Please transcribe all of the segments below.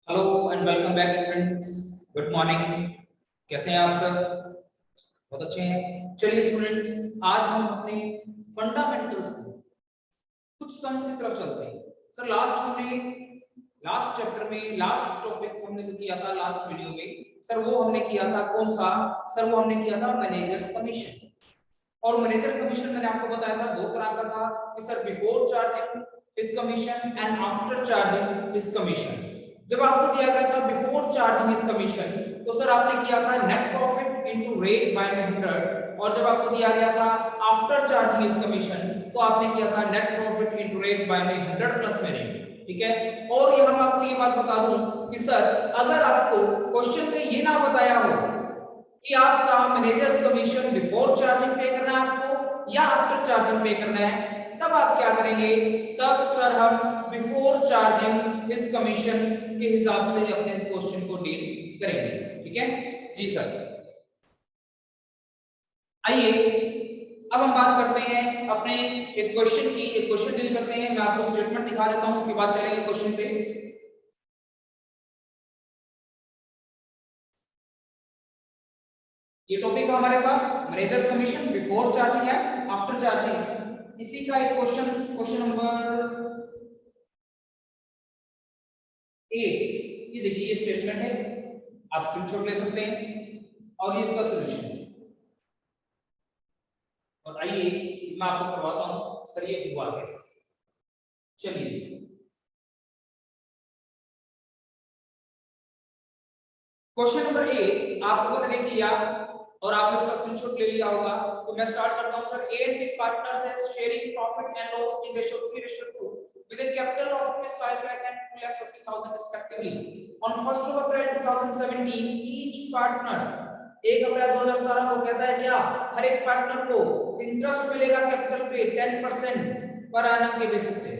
Hello and welcome back students. Good morning. कैसे हैं आप सब? बहुत अच्छे हैं। चलिए स्टूडेंट्स, आज हम अपने फंडामेंटल्स कुछ सम्स की तरफ चलते हैं। सर लास्ट चैप्टर में लास्ट टॉपिक हमने जो किया था लास्ट वीडियो में, सर वो हमने किया था कौन सा? सर वो हमने किया था मैनेजर्स कमीशन। और मैनेजर कमीशन मैंने आपको बताया था दो तरह का था कि sir before charging his commission and after charging his commission. जब आपको दिया गया था बिफोर चार्जिंग हिज कमीशन तो सर आपने किया था net profit into rate by 100, और जब आपको दिया गया था आफ्टर चार्जिंग हिज कमीशन तो आपने किया था net profit into rate by 100 plus में रेट। ठीक है। और ये हम आपको ये बात बता दूं कि सर अगर आपको क्वेश्चन में ये ना बताया हो कि आपका मैनेजर्स कमीशन बिफोर चार्जिंग पे करना है आपको या आफ्टर चार्जिंग पे करना है, तब आप क्या करेंगे? तब सर हम बिफोर चार्जिंग हिज कमीशन के हिसाब से अपने क्वेश्चन को डील करेंगे। ठीक है जी सर। आइए अब हम बात करते हैं अपने एक क्वेश्चन डील करते हैं। मैं आपको स्टेटमेंट दिखा देता हूं, उसके बाद चलेंगे क्वेश्चन पे। ये टॉपिक था हमारे पास managers commission before charging and after charging. इसी का एक क्वेश्चन नंबर 8। ये देखिए, ये स्टेटमेंट है, आप स्क्रीनशॉट ले सकते हैं और ये इसका सॉल्यूशन है। और आइए मैं आपको करवाता हूं सर ये हुआ कैसे। चलिए जी, क्वेश्चन नंबर 8 आप लोगों ने देख लिया और आपने उसका स्क्रीनशॉट ले लिया होगा। तो मैं स्टार्ट करता हूं sir. A and B partners has sharing profit and loss in ratio 3:2 with a capital of rupees 5 lakh and 2,50,000 respectively. On 1st of April 2017 each partners 1 अप्रैल 2017 को कहता है क्या, हर एक पार्टनर को इंटरेस्ट मिलेगा कैपिटल पे 10% पर एनम के basis से।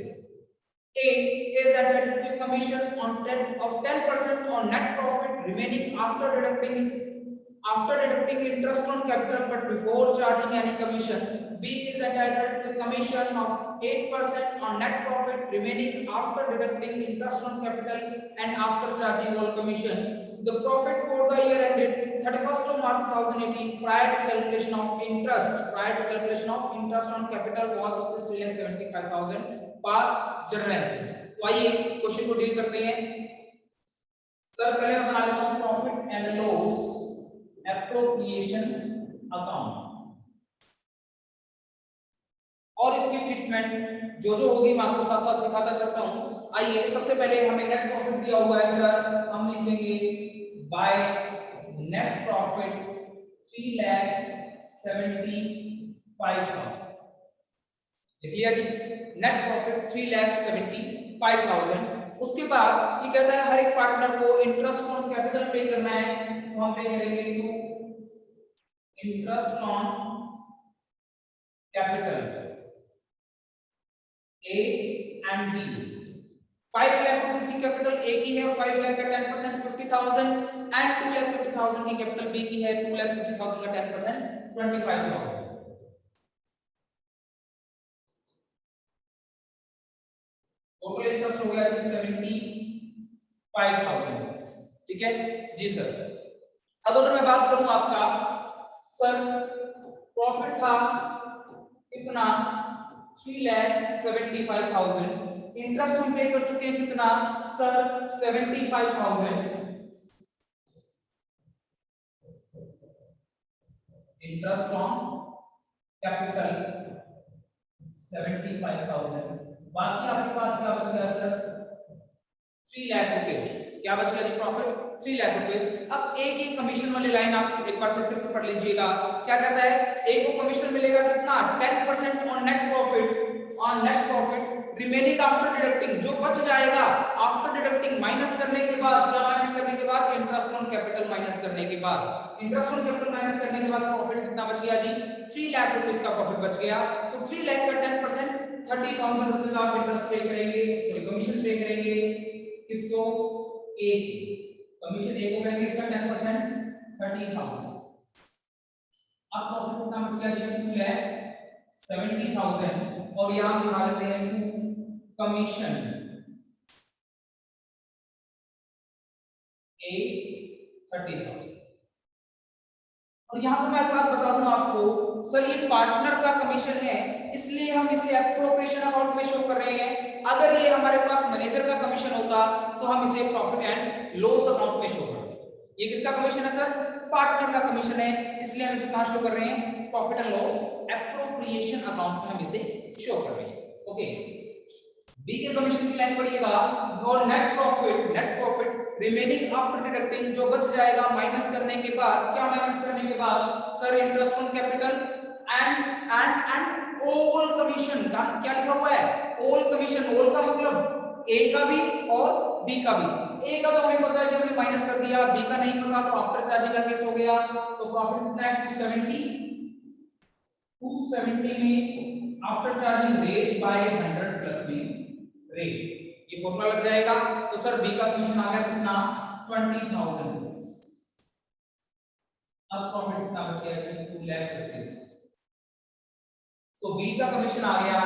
A is entitled to commission on 10% on net profit remaining after deducting interest on capital but before charging any commission. B is entitled to commission of 8% on net profit remaining after deducting interest on capital and after charging all commission. The profit for the year ended 31st of March 2018 prior to calculation of interest on capital was 3,75,000 pass general entries. तो आइए question को deal करते हैं। Sir पहले मैं बना लेता हूं profit and loss appropriation account, और इसकी ट्रीटमेंट जो जो होगी मैं आपको साथ साथ सिखाता चलता हूं। आइए सबसे पहले हमें नेट प्रॉफिट दिया हुआ है सर, हम लिखेंगे बाय नेट प्रॉफिट 3,75,000। लिखिए जी, नेट प्रॉफिट 3,75,000। उसके बाद ये कहता है हर एक पार्टनर को इंटरेस्ट ऑन कैपिटल पे करना है, तो हम पे करेंगे to interest on capital A and B. 5 lakh rupees की कैपिटल ए की है, 5 लाख का 10% 50,000 एंड 2,50,000 की कैपिटल बी की है, 2,50,000 का 10% 25,000। टोटल इंटरेस्ट हो गया जी 75,000। ठीक है जी सर। अब अगर मैं बात करूं आपका सर प्रॉफिट था कितना 3,75,000, इंटरेस्ट हम पे कर चुके हैं कितना सर 75,000। इंटरेस्ट ऑन कैपिटल 75,000, बाकी आपके पास क्या बच गया सर 3 लाख रुपीस। क्या बच गया जी प्रॉफिट 3 लाख रुपीस। अब ए की कमीशन वाली लाइन आप एक बार से फिर से पढ़ लीजिएगा। क्या कहता है ए को कमीशन मिलेगा कितना 10% on net profit remaining after deducting, जो बच जाएगा आफ्टर डिडक्टिंग माइनस करने के बाद, क्या माइनस करने के बाद इंटरेस्ट ऑन कैपिटल माइनस करने के बाद, इंटरेस्ट ऑन कैपिटल माइनस करने के बाद प्रॉफिट कितना बच गया जी 3 लाख रुपीस का प्रॉफिट बच गया। तो 3 लाख का 10% 30,000 रुपीस आप इंटरेस्ट पे करेंगे, सॉरी कमीशन पे करेंगे। किसको ए, कमीशन ए को करेंगे इसका 10% 30,000। अब प्रॉफिट कितना बच गया जी 2,70,000 और यहां दिखा लेते हैं टू कमीशन 30,000। और यहाँ पे मैं एक बात बता दूं आपको, सर ये पार्टनर का कमीशन है इसलिए हम इसे एप्रोप्रिएशन अकाउंट में शो कर रहे हैं। अगर ये हमारे पास मैनेजर का कमीशन होता तो हम इसे प्रॉफिट एंड लॉस अकाउंट में शो करते। ये किसका कमीशन है सर? पार्टनर का कमीशन है, इसलिए हम इसे कहां शो कर रहे हैं? Profit and loss appropriation account में हम इसे शो कर रहे हैं। ओके, बी के कमीशन की लाइन पढ़िएगा, और net profit remaining after deducting, जो बच जाएगा माइनस करने के बाद। क्या माइनस करने के बाद? Sir interest on capital and all commission. क्या लिखा हुआ है? All commission. ऑल का मतलब ए का भी और बी का भी। ए का तो हमें पता है जी, हमने माइनस कर दिया, बी का नहीं पता तो आफ्टर चार्जिंग का केस हो गया। तो प्रॉफिट कितना है? 270 में after charging rate by 100 plus में रेट, ये फॉर्मूला लग जाएगा। तो सर बी का कमीशन आ गया कितना? 20,000 रुपीस। अब प्रॉफिट कितना बच गया? 2,50,000। तो बी का कमीशन आ गया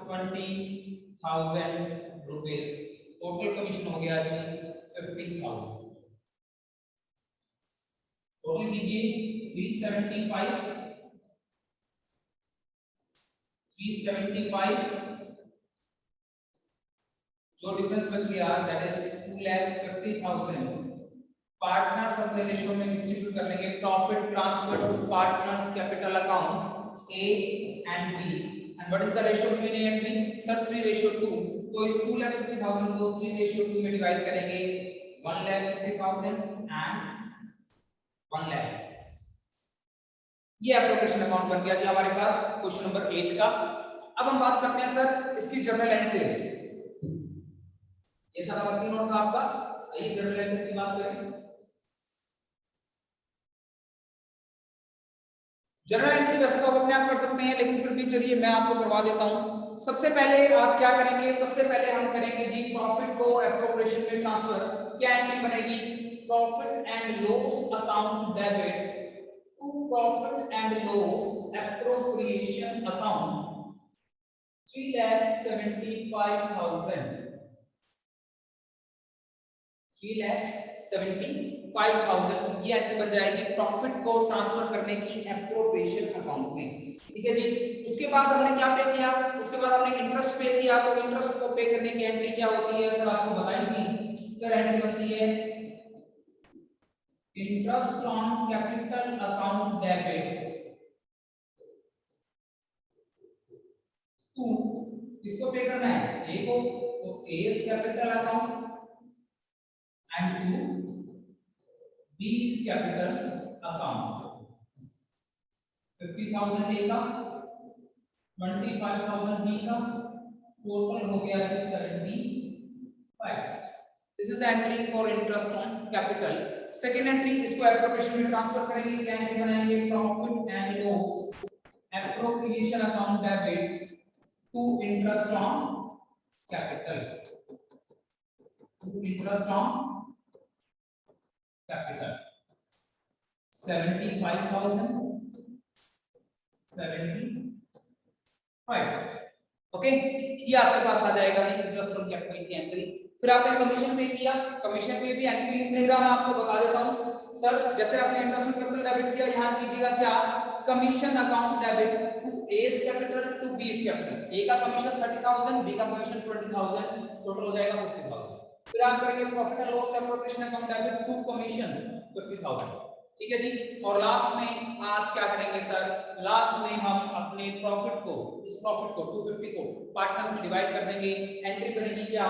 20,000 रुपीस, टोटल कमीशन हो गया जी 50,000। टोटल कीजिए 375 जो डिफरेंस बच गया दैट इज 2,50,000। पार्टनर्स अपने रेशियो में डिस्ट्रीब्यूट कर लेंगे। Profit transfer to partners capital account A and B, and what is the ratio between A and B? Sir 3:2। तो इस 2,50,000 को 3:2 में डिवाइड करेंगे, 1,50,000 एंड 1 लाख। ये एप्रोप्रिएशन अकाउंट बन गया जी हमारे पास क्वेश्चन नंबर 8 का। अब हम बात करते हैं सर इसकी जर्नल एंट्रीज। ये सारा वर्किंग नोट था आपका, आइए जर्नल एंट्रीज की बात करें। जर्नल एंट्री वैसे तो आप अपने आप कर सकते हैं, लेकिन फिर भी चलिए मैं आपको करवा देता हूं। सबसे पहले आप क्या करेंगे? सबसे पहले हम करेंगे जी प्रॉफिट को एप्रोप्रिएशन में ट्रांसफर। क्या एंट्री बनेगी? Profit and loss account debit to profit and loss appropriation account 3,75,000। 3,75,000 ये एंट्री बन जाएगी प्रॉफिट को ट्रांसफर करने की एप्रोप्रिएशन अकाउंट में। ठीक है जी। उसके बाद हमने क्या पे किया? उसके बाद हमने इंटरेस्ट पे किया। तो इंटरेस्ट को पे करने की एंट्री क्या होती है सर? आपको बताई थी सर, एंट्री बनती है interest on capital account debit to, किसको पे करना है? ए को। तो A is capital account and to B's capital account। 50,000 A का, 25,000 B का, टोटल हो गया है 75। This is the entry for interest on capital। Second entry इसको एप्रोप्रिएशन में ट्रांसफर करेंगे। क्या एंट्री बनाएंगे? Profit and loss appropriation account debit to interest on capital, to interest on capital 75,000 okay. ये आपके पास आ जाएगा जी इंटरेस्ट ऑन कैपिटल की एंट्री। फिर आपने कमीशन पे किया, कमीशन के लिए भी एंट्री लिख नहीं रहा, मैं आपको बता देता हूं सर। जैसे आपने इंटरेस्ट ऑन कैपिटल डेबिट किया, यहां कीजिएगा क्या? Commission account debit to A's capital to b's capital. A का कमीशन 30,000, बी का कमीशन 20,000, टोटल हो जाएगा 50,000। फिर आप करेंगे profit and loss appropriation account debit to commission 50,000। ठीक है जी। और लास्ट में आप क्या करेंगे सर? लास्ट में हम अपने प्रॉफिट को, इस प्रॉफिट को 250 को पार्टनर्स में डिवाइड कर देंगे। एंट्री बनेगी क्या?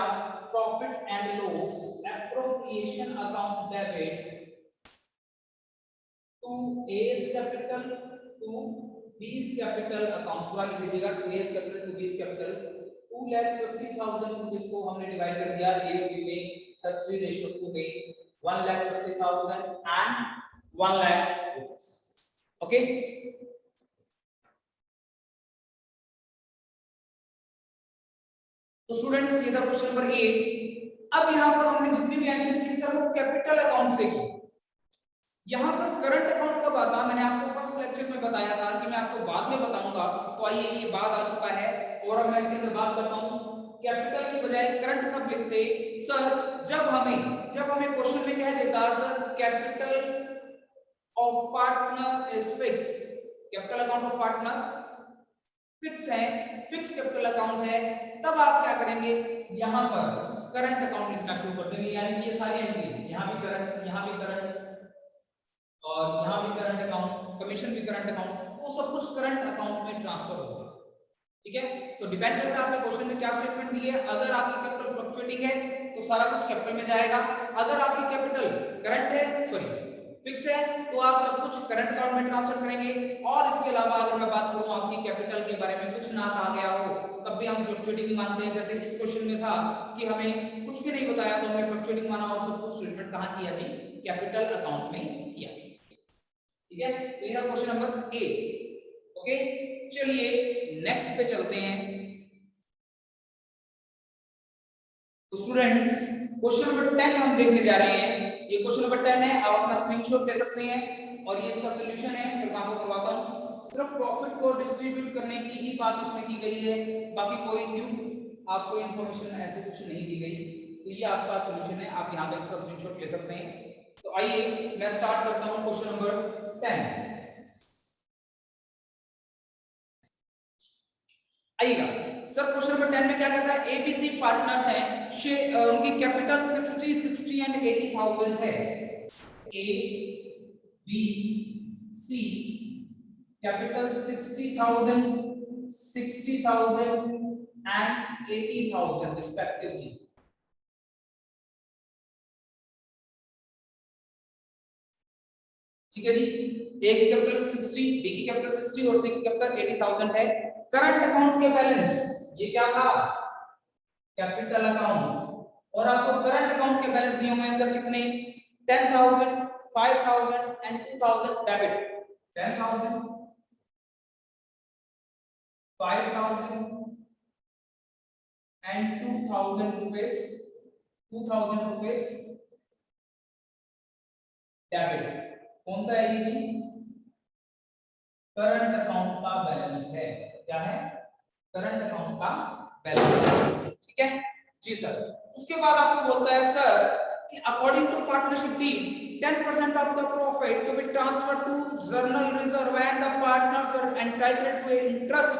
Profit and loss appropriation account debit to A's capital to b's capital account. पूरा लिख लीजिएगा, to A's capital to b's capital. 2,50,000 rupees को हमने डिवाइड कर दिया ए में सर 3:2 में, 1,50,000 एंड 1 लाख रुपीस। ओके, तो स्टूडेंट्स ये था क्वेश्चन नंबर 8। अब यहां पर हमने जितनी भी एंट्रीज की सर वो कैपिटल अकाउंट से की। यहां पर करंट अकाउंट कब आता? मैंने आपको फर्स्ट लेक्चर में बताया था कि मैं आपको बाद में बताऊंगा, तो आइए ये बाद आ चुका है और अब मैं इसके अंदर बात करता हूं कैपिटल की बजाय करंट कब लिखते सर? जब हमें क्वेश्चन में कह देता sir capital of partner is fix, capital account of partner fix है, फिक्स कैपिटल अकाउंट है, तब आप क्या करेंगे, यहां पर करंट अकाउंट लिखना शुरू कर देंगे। यानी कि ये सारी एंट्री, यहां भी करंट, यहां भी करंट और यहां भी करंट अकाउंट, कमीशन भी करंट अकाउंट, वो सब कुछ करंट अकाउंट में ट्रांसफर होगा। ठीक है, तो डिपेंड करता है आपके क्वेश्चन में क्या स्टेटमेंट दी है। अगर आपकी कैपिटल फ्लक्चुएटिंग है तो सारा कुछ कैपिटल में जाएगा, अगर आपकी कैपिटल करंट है, सॉरी फिक्स है, तो आप सब कुछ करंट अकाउंट में ट्रांसफर करेंगे। और इसके अलावा अगर मैं बात करूं आपकी कैपिटल के बारे में कुछ ना कहा गया हो तब भी हम फ्लक्चुएटिंग मानते हैं। जैसे इस क्वेश्चन में था कि हमें कुछ भी नहीं बताया तो हमने फ्लक्चुएटिंग माना और सब कुछ स्टेटमेंट कहां किया जी, कैपिटल अकाउंट में किया। ठीक है, तो ये क्वेश्चन नंबर ए। ओके, चलिए नेक्स्ट पे चलते हैं। तो स्टूडेंट्स क्वेश्चन नंबर 10 हम देखने जा रहे हैं। ये क्वेश्चन नंबर 10 है, आप अपना स्क्रीनशॉट ले सकते हैं और ये इसका सॉल्यूशन है, फिर मैं आपको करवाता हूं। सिर्फ प्रॉफिट को डिस्ट्रीब्यूट करने की ही बात इसमें की गई है, बाकी कोई न्यू आपको इंफॉर्मेशन ऐसे कुछ नहीं दी गई। तो ये आपका सॉल्यूशन है, आप यहां तक इसका स्क्रीनशॉट ले सकते हैं। तो आइए मैं स्टार्ट करता हूं क्वेश्चन नंबर 10। आइएगा सर, क्वेश्चन नंबर 10 में क्या कहता है, एबीसी पार्टनर्स हैं, उनकी कैपिटल 60, 60 एंड 80,000 है। A B C capital 60,000, 60,000 and 80,000 respectively. ठीक है जी, ए की कैपिटल 60, बी की कैपिटल 60 और सी की कैपिटल 80,000 है। करंट अकाउंट के बैलेंस, ये क्या था, कैपिटल अकाउंट, और आपको करंट अकाउंट के बैलेंस दिए हुए हैं सर कितने, 10,000, 5,000 and 2,000 debit, 10,000, 5,000 and 2,000 rupees, 2,000 rupees debit. कौन सा है ये जी, करंट अकाउंट का बैलेंस है। क्या है, करंट अकाउंट का बैलेंस। ठीक है जी सर। उसके बाद आपको बोलता है सर कि according to partnership deed 10% of the profit to be transferred to journal reserve and the partners are entitled to a interest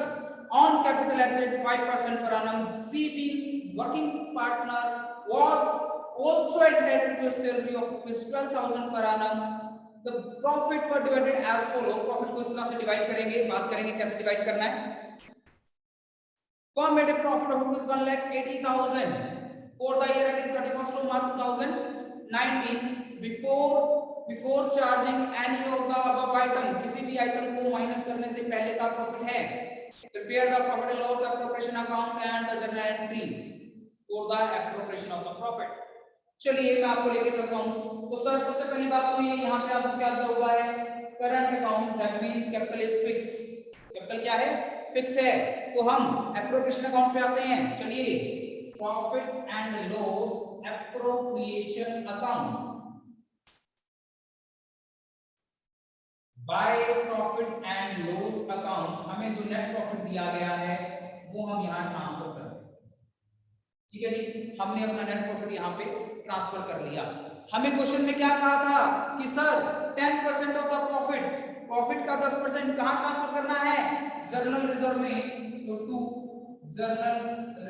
on capital at the rate 5% per annum. C being working partner was also entitled to a salary of ₹12,000 per annum. The profit were divided as follow. Profit को इस तरह से divide करेंगे, बात करेंगे कैसे divide करना है। Firm made a profit of ₹1,80,000 for the year ending 31st of March 2019 before charging any of the above item, किसी भी आइटम को माइनस करने से पहले का प्रॉफिट है। Prepare the profit and loss appropriation account and the journal entries for the appropriation of the profit. चलिए मैं आपको लेके चलता हूँ। तो सर सबसे पहली बात तो ये यहाँ पे आपको क्या दिया हुआ है, current account, that means capital is fix. Capital क्या है, फिक्स है। तो हम एप्रोप्रिएशन अकाउंट पे आते हैं। चलिए, profit and loss appropriation account, by profit and loss account हमें जो नेट प्रॉफिट दिया गया है वो हम यहाँ ट्रांसफर कर दें। ठीक है जी, हमने अपना नेट प्रॉफिट यहाँ पे ट्रांसफर कर लिया। हमें क्वेश्चन में क्या कहा था कि sir 10% of the profit, profit का 10% कहां ट्रांसफर करना है, जर्नल रिजर्व में। तो टू जर्नल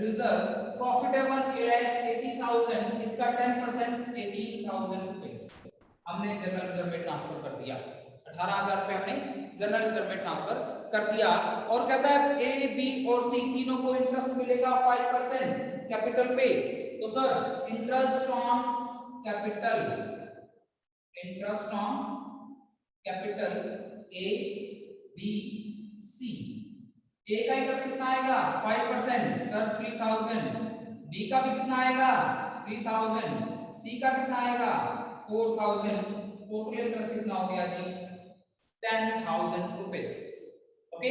रिजर्व, प्रॉफिट है 1,80,000, इसका 10% 18,000 रुपीस हमने जर्नल रिजर्व में ट्रांसफर कर दिया। 18,000 रुपए हमने जर्नल रिजर्व में ट्रांसफर कर दिया। और कहता है ए बी और सी तीनों को इंटरेस्ट मिलेगा 5% कैपिटल पे। तो sir interest on capital, interest on capital A B C, A का इंटरेस्ट कितना आएगा 5% सर 3,000, बी का भी कितना आएगा 3,000, सी का कितना आएगा 4,000, टोटल इंटरेस्ट कितना हो गया जी 10,000 रुपीस। ओके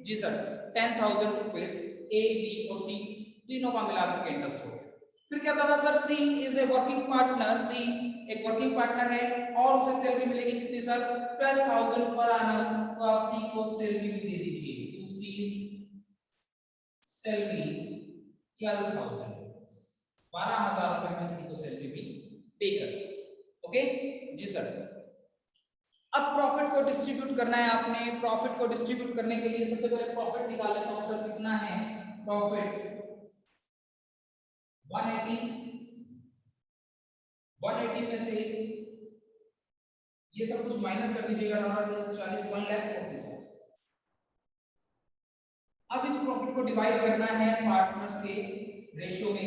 जी सर, 10,000 रुपीस ए बी और सी तीनों का मिलाकर के इंटरेस्ट हो गया। फिर क्या था sir, C is a working partner, C एक वर्किंग पार्टनर है और उसे सैलरी मिलेगी कितनी सर 12,000 पर annum। तो आप सी को सैलरी भी दे दीजिए, टू सी सैलरी 12,000 रुपीज, 12,000 रुपए हमें सी को सैलरी भी पे कर। ओके जी सर। अब प्रॉफिट को डिस्ट्रीब्यूट करना है आपने। प्रॉफिट को डिस्ट्रीब्यूट करने के लिए सबसे पहले प्रॉफिट निकाल लेता हूं सर, कितना है प्रॉफिट 180 में से ये सब कुछ माइनस कर दीजिएगा, 40 1,40,000। अब इस प्रॉफिट को डिवाइड करना है पार्टनर्स के रेशियो में ए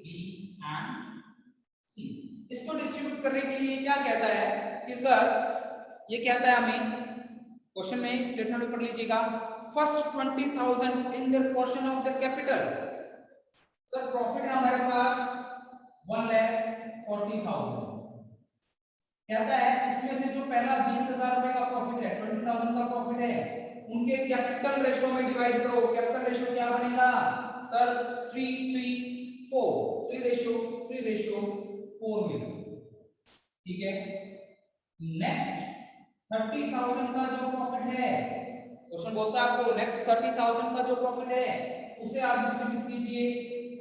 बी एंड सी। इसको डिस्ट्रीब्यूट करने के लिए क्या कहता है कि सर, ये कहता है हमें क्वेश्चन में स्टेटमेंट ऊपर लीजिएगा, first 20,000 in the portion of the capital. Sir profit है हमारे पास 1,40,000, कहता है इसमें से जो पहला 20,000 रुपए का प्रॉफिट है, 20,000 का प्रॉफिट है, उनके कैपिटल रेशियो में डिवाइड करो। कैपिटल रेशियो क्या बनेगा सर 3:4 में, ठीक है। नेक्स्ट 30,000 का जो प्रॉफिट है, क्वेश्चन बोलता है आपको नेक्स्ट 30,000 का जो प्रॉफिट है उसे आप डिस्ट्रीब्यूट कीजिए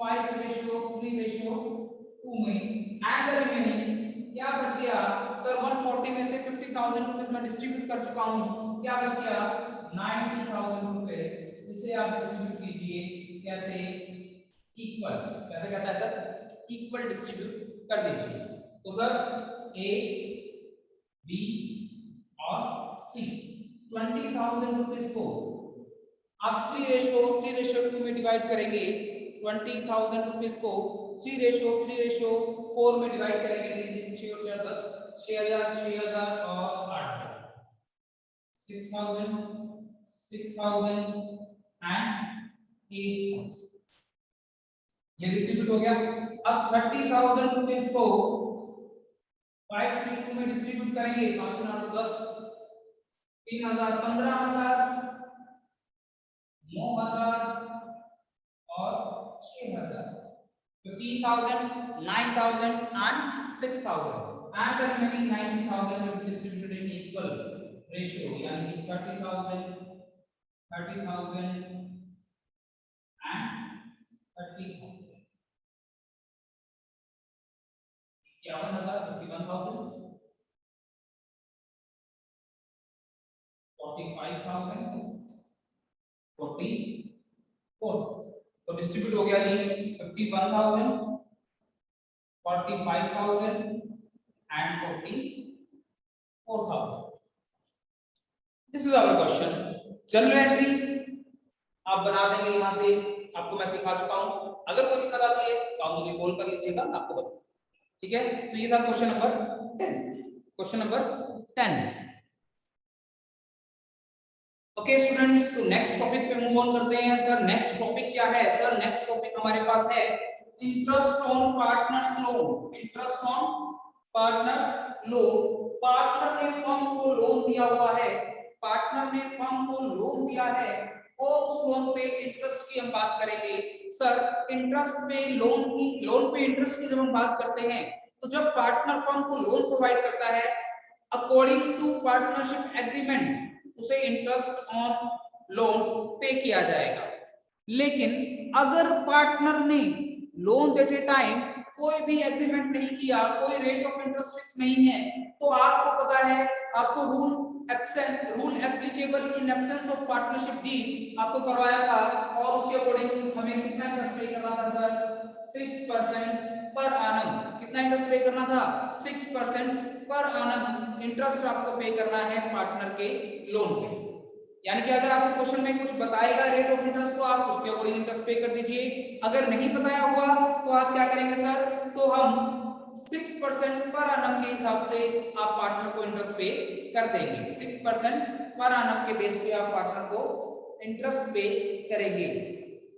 5:3:2 में, एंड द रिमेनिंग क्या बच गया सर 140 में से 50,000 रुपीस मैं डिस्ट्रीब्यूट कर चुका हूं, क्या बच गया 90,000 रुपीस, इसे आप डिस्ट्रीब्यूट कीजिए कैसे इक्वल, कैसे कहता है सर इक्वल डिस्ट्रीब्यूट कर दीजिए। तो सर ए बी और सी 20,000 रुपीस को आप 3:2 में डिवाइड करेंगे, 20,000 रुपीस को 3:4 में डिवाइड करेंगे, 6 और 4 10, 6,000 और 8,000, 6,000 6,000 एंड 8,000, ये डिस्ट्रीब्यूट हो गया। अब 30,000 रुपीस को 5:3:2 में डिस्ट्रीब्यूट करेंगे, 5 गुना 10, 3,000 15,000 9,000 और 6,000, 15,000 9,000 and 6,000, and the remaining 90,000 will be distributed in equal ratio, यानी कि 30,000 and 30,000, 51,000 51,000 45,000 44, तो डिस्ट्रीब्यूट हो गया जी 51,000 45,000 and 44,000। This is our question. Journal entry आप बना देंगे, यहां से आपको मैं सिखा चुका हूं, अगर कोई दिक्कत आती है तो आप मुझे कॉल कर लीजिएगा, मैं आपको बताऊंगा, ठीक है। तो ये था question number 10। Question number 10। Okay students, तो नेक्स्ट टॉपिक पे मूव ऑन करते हैं। सर नेक्स्ट टॉपिक क्या है? सर नेक्स्ट टॉपिक हमारे पास है interest on partners loan. Interest on partners loan. Partner ने फर्म को लोन दिया हुआ है, पार्टनर ने फर्म को लोन दिया है और उस लोन पे इंटरेस्ट की हम बात करेंगे। सर इंटरेस्ट पे लोन पे इंटरेस्ट की जब हम बात करते हैं तो जब पार्टनर फर्म को लोन प्रोवाइड करता है अकॉर्डिंग टू पार्टनरशिप एग्रीमेंट उसे इंटरेस्ट ऑन लोन पे किया जाएगा। लेकिन अगर पार्टनर ने लोन देते टाइम कोई भी एग्रीमेंट नहीं किया, कोई रेट ऑफ इंटरेस्ट फिक्स नहीं है, तो आपको पता है आपको rule applicable in absence of partnership deed आपको करवाया था और उसके अकॉर्डिंग हमें कितना इंटरेस्ट पे करना था सर 6% पर एनम। कितना इंटरेस्ट पे करना था 6% पर एनम इंटरेस्ट आपको पे करना है पार्टनर के लोन पे। यानी कि अगर आपको क्वेश्चन में कुछ बताएगा रेट ऑफ इंटरेस्ट तो आप उसके अकॉर्डिंग इंटरेस्ट पे कर दीजिए, अगर नहीं बताया हुआ तो आप क्या करेंगे सर, तो हम 6% पर एनम के हिसाब से आप पार्टनर को इंटरेस्ट पे कर देंगे। 6% पर एनम के बेस पे आप पार्टनर को इंटरेस्ट पे करेंगे,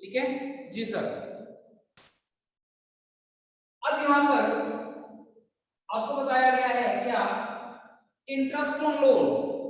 ठीक है जी सर। अब यहां पर आपको बताया गया है क्या इंटरेस्ट ऑन लोन।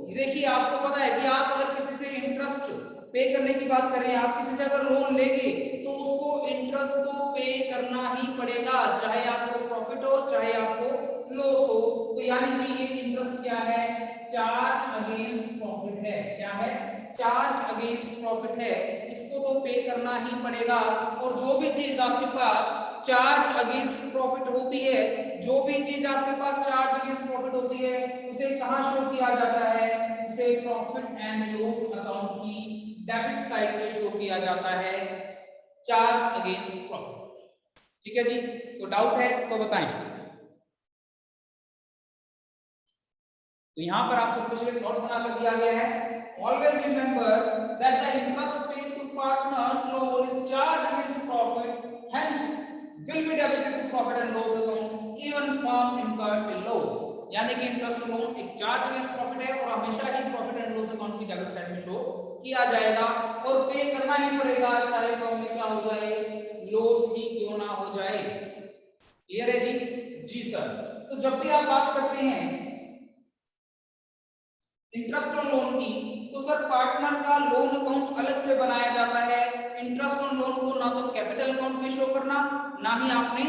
देखिए आपको पता है कि आप अगर किसी से इंटरेस्ट पे करने की बात करें, आप किसी से अगर लोन लेंगे तो उसको इंटरेस्ट तो पे करना ही पड़ेगा, चाहे आपको प्रॉफिट हो चाहे आपको लॉस हो। तो यानी कि ये इंटरेस्ट क्या है, चार्ज अगेंस्ट प्रॉफिट है। क्या है, चार्ज अगेंस्ट प्रॉफिट है, इसको तो पे करना ही पड़ेगा। और जो भी चीज आपके पास चार्ज अगेंस्ट प्रॉफिट होती है, जो भी चीज आपके पास चार्ज अगेंस्ट प्रॉफिट होती है, उसे कहां शो किया जाता है? उसे प्रॉफिट एंड लॉस अकाउंट की डेबिट साइड पे शो किया जाता है, चार्ज अगेंस्ट प्रॉफिट। ठीक है जी, तो डाउट है तो बताएं। तो यहां पर आपको स्पेशली नोट बना कर दिया गया है, always remember that the interest paid to partners loan is charge against profit, hence will be debited to profit and loss account even from incurred till loss। यानी कि इंटरेस्ट लोन एक charge against profit है और हमेशा ही profit and loss account की debit side में show किया जाएगा और पे करना ही पड़ेगा, चाहे फॉर्म में क्या हो जाए, लॉस ही क्यों ना हो जाए। क्लियर है जी? जी सर। तो जब भी आप बात करते हैं इंटरेस्ट ऑन लोन की, तो सर पार्टनर का लोन अकाउंट अलग से बनाया जाता है। इंटरेस्ट ऑन लोन को ना तो कैपिटल अकाउंट में शो करना, ना ही आपने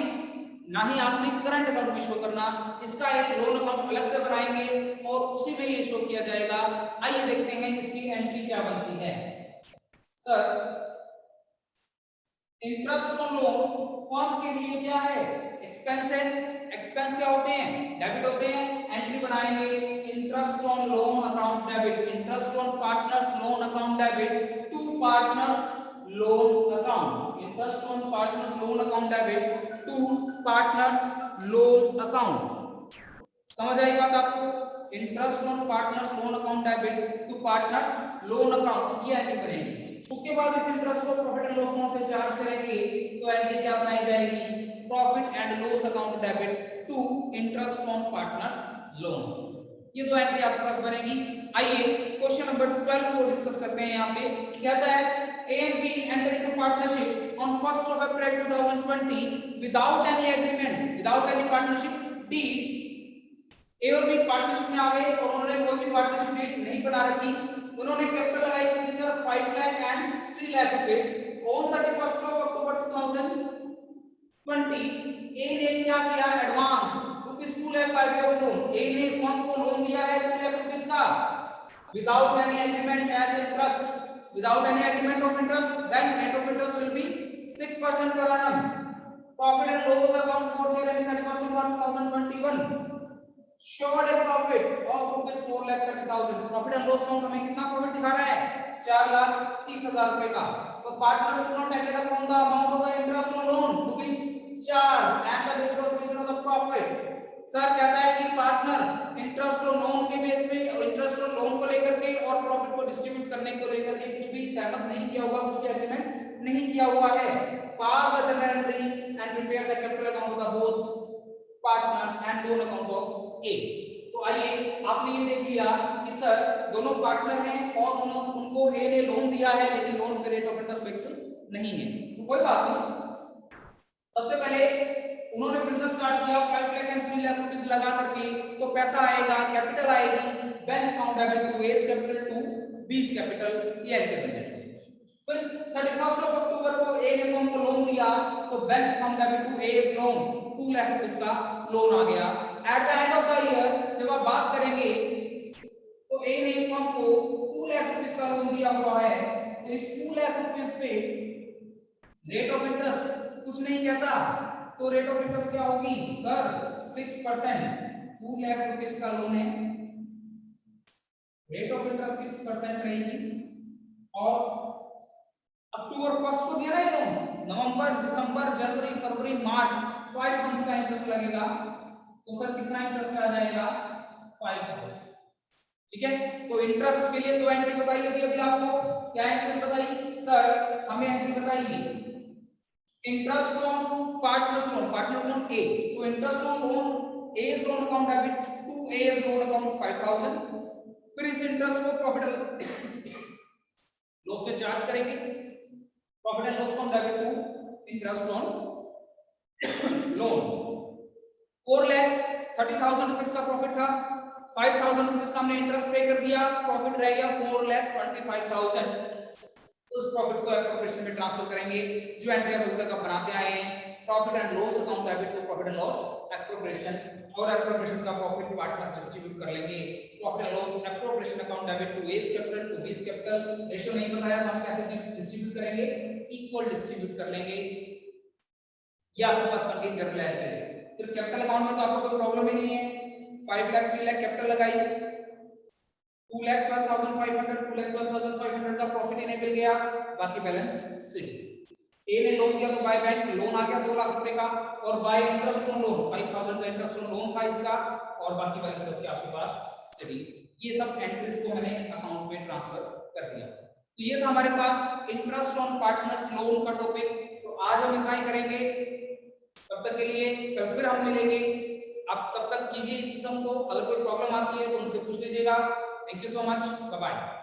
करंट अकाउंट में शो करना, इसका एक लोन अकाउंट अलग से बनाएंगे और उसी में ये शो किया जाएगा। आइए देखते हैं इसकी एंट्री क्या बनती है। Sir interest on loan firm के लिए क्या है? एक्सपेंस है। एक्सपेंस क्या होते हैं? डेबिट होते हैं। एंट्री बनाएंगे interest on loan account debit, interest on partners loan account debit to partners loan account, interest on partners loan account debit to partners loan account. समझ आई बात आपको? Interest on partners loan account debit to partners loan account, ये entry करेंगे। उसके बाद इस interest को प्रॉफिट एंड लॉस अकाउंट से चार्ज करेंगे, तो एंट्री क्या बनाई जाएगी? Profit and loss account debit to interest on partners loan. ये दो एंट्री आपके पास बनेगी। आइए क्वेश्चन नंबर 12 को डिस्कस करते हैं। यहाँ पे कहता है A and B enter into partnership on 1st of April 2020 without any agreement, without any partnership deed। ए और बी पार्टनरशिप में आ गए और उन्होंने कोई भी पार्टनरशिप डीड नहीं बना रखी। उन्होंने कैपिटल लगाई कितनी सर? 5 लाख एंड 3 लाख रुपए। ऑन 31st of October 2020 ए ने क्या किया? Advance ₹2 lakh by way of loan. A ने फर्म को लोन दिया है 2 लाख रुपए का, without any agreement as interest, without any agreement of interest, then rate of interest will be 6% per annum। Profit and loss account for the year 31st of March 2021 showed a profit of ₹4,30,000। Profit and loss account हमें कितना profit दिखा रहा है? 4,30,000 रुपए का। तो partner would not agree upon the amount of the interest on loan to be charged and the basis of the reason of the profit। Sir कहता है कि पार्टनर इंटरेस्ट और लोन के बेस पे, इंटरेस्ट और लोन को लेकर के और प्रॉफिट को डिस्ट्रीब्यूट करने को लेकर के कुछ भी सहमत नहीं किया हुआ, कुछ भी एग्रीमेंट नहीं किया हुआ है। Pass the journal entry and prepare the capital account of the both partners and loan account of A. तो आइए आपने ये देख लिया कि सर दोनों पार्टनर हैं और उनको ए ने लोन दिया है, लेकिन लोन पे रेट ऑफ इंटरेस्ट फिक्स नहीं है, तो कोई बात नहीं। सबसे पहले उन्होंने बिजनेस स्टार्ट किया 5 लाख एंड 3 लाख रुपए लगा करके, तो पैसा आएगा, कैपिटल आएगी, bank account debit to A's capital to B's capital, ये एंट्री बन जाएगी। फिर 31st of October को ए ने फर्म को लोन दिया, तो bank account debit to A's loan 2 lakh रुपए का लोन आ गया। At the end of the year जब आप बात करेंगे तो ए ने फर्म को 2 लाख रुपए का लोन दिया हुआ है, तो इस 2 लाख रुपए पे रेट ऑफ इंटरेस्ट कुछ नहीं कहता, तो रेट ऑफ इंटरेस्ट क्या होगी सर? 6%। 2 लाख रुपए का लोन है, रेट ऑफ इंटरेस्ट 6% रहेगी। और अक्टूबर 1st को दिया है लोन, नवंबर, दिसंबर, जनवरी, फरवरी, मार्च 5 मंथ्स का इंटरेस्ट लगेगा, तो सर कितना इंटरेस्ट आ जाएगा? 5,000। ठीक है, तो इंटरेस्ट के लिए तो एंट्री बताइए अभी आपको। क्या एंट्री बताइए सर? हमें एंट्री बताइए interest on partners loan, partner loan A, तो interest on loan A loan account debit to A loan account 5,000। फिर इस इंटरेस्ट को प्रॉफिट लॉस से चार्ज करेंगे, profit and loss account debit to interest on loan. 4,30,000 rupees का profit था, 5,000 rupees का हमने इंटरेस्ट पे कर दिया, प्रॉफिट रह गया 4,25,000। उस प्रॉफिट को ऑपरेशन में ट्रांसफर करेंगे, जो एंट्री आप अभी तक बनाते आए हैं। Profit and loss account debit to profit and loss appropriation, और एप्रोप्रिएशन का प्रॉफिट पार्टनर्स डिस्ट्रीब्यूट कर लेंगे। Profit and loss appropriation account debit to A's capital to B's capital, ratio नहीं बताया तो हम कैसे डिस्ट्रीब्यूट करेंगे, इक्वल डिस्ट्रीब्यूट कर लेंगे। ये आपके पास बन गई जनरल एंट्रीज। फिर कैपिटल अकाउंट में तो आपको कोई प्रॉब्लम ही नहीं है, 5 लाख 3 लाख कैपिटल लगाई, 2,12,500 2,12,500 का प्रॉफिट इन्हें मिल गया, बाकी बैलेंस सिट। ए ने लोन दिया तो बाय बैंक लोन आ गया 2 लाख रुपए का, और बाय इंटरेस्ट ऑन लोन 5,000 का इंटरेस्ट ऑन लोन था इसका, और बाकी बैलेंस बच गया आपके पास सिटी। ये सब एंट्रीज को मैंने अकाउंट में ट्रांसफर कर दिया। तो ये था हमारे पास इंटरेस्ट ऑन पार्टनर्स लोन का टॉपिक। तो आज हम इतना ही करेंगे, तब तक के लिए कल फिर हम मिलेंगे। आप तब तक कीजिए इस सम को, अगर कोई प्रॉब्लम आती है तो उनसे पूछ लीजिएगा। Thank you so much, bye bye.